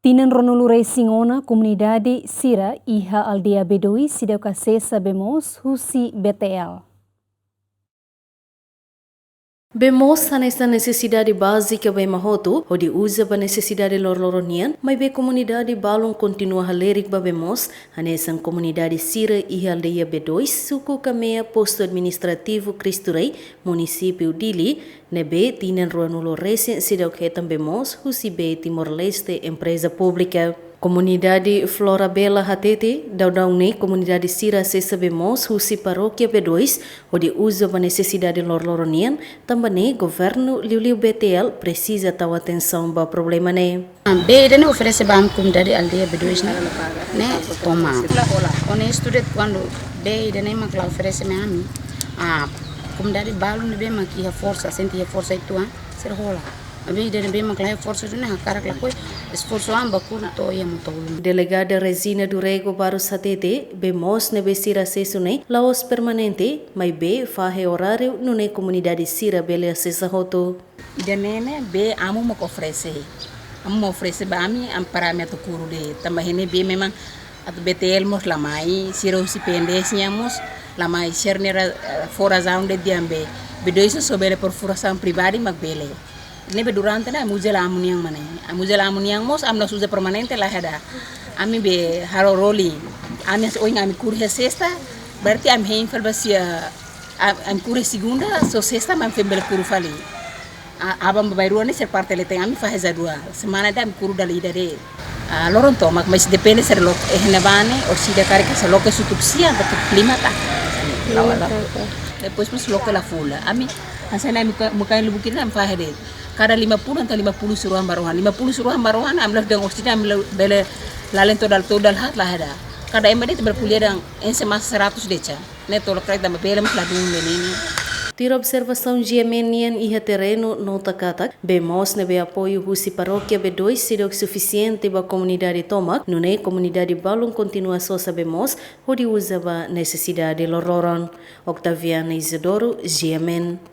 Tinan Ronulu Singona, comunidade Sira, Iha Aldeia B2, Sideu Cacesa Bemos, Husi BTL. Bemos nessa necessidade básica bem mahoto, onde usa para necessidade lorloronian, mas bem comunidade balon continua a lerik ba bemos, nessa comunidade Sira e aldeia B2, suco cameia posto administrativo Cristo Rei, município Dili, nebe tinan Ronulu Racing Sideu que também bemos, Husi Timor-Leste, empresa pública. Comunidade Flora Bela Hatete, daudau-ne comunidade Sira se sabemos, Husi Paróquia B2, onde usa a necessidade lorloronian, também governo Liu BTL precisa tal atenção para o problema né. Beda ne oferece bam comunidade aldeia B2 né toma. One estudante quando beda ne makla oferece me ami. Comunidade balu ne be maki a força, sente a força itu ser rola. Beda ne be makla força ne cara que foi esforço amba curto e mutolo. Delegada Resina do Rego Barros Hatete, bemos ne besira sesune, laos permanente, mas be fahe horário no ne comunidade Sira bele acessa hoto. Idanene be amu mo oferece. Amu oferece ba ami amparamento kuru de também ne be memang at BTL mos lamai siro si pendesnyamos lamai chernera fora zaunde diambe bedoisa sobele por furação privada magbele. Nebe durante na muzela amuniang mane muzela amuniang mos amna suza permanente lah ada ami be haro roli ami as oing ami kurhe sexta berarti ami hein falbasia ami kurhe segunda so sexta mam fembele kuru fali abam bairua ne ser parte le tem ami faz a dua semana da ami kuru dali dare loron to mas depende ser lok ehnevane ou se de cara que se lok sutuxia do clima tá lawala depois mas lok la fula ami asana mukai lubukin am fahede kada 50 atau 50 suruhan barohan 50 suruhan barohan amlah dengan oksida amlah bele lalen todal hat lah ada kada emade berkuliah dengan ensemas 100 deca neto lokal da bele mas ladung menini. Tira observação Giemenian e terreno nota katak, bemos nebe apoio Husi Paróquia B2 sidok suficiente para a comunidade Tomak, não é comunidade balon continua só sabemos, onde usa a necessidade lororon. Octaviana Isidoro, Giemen.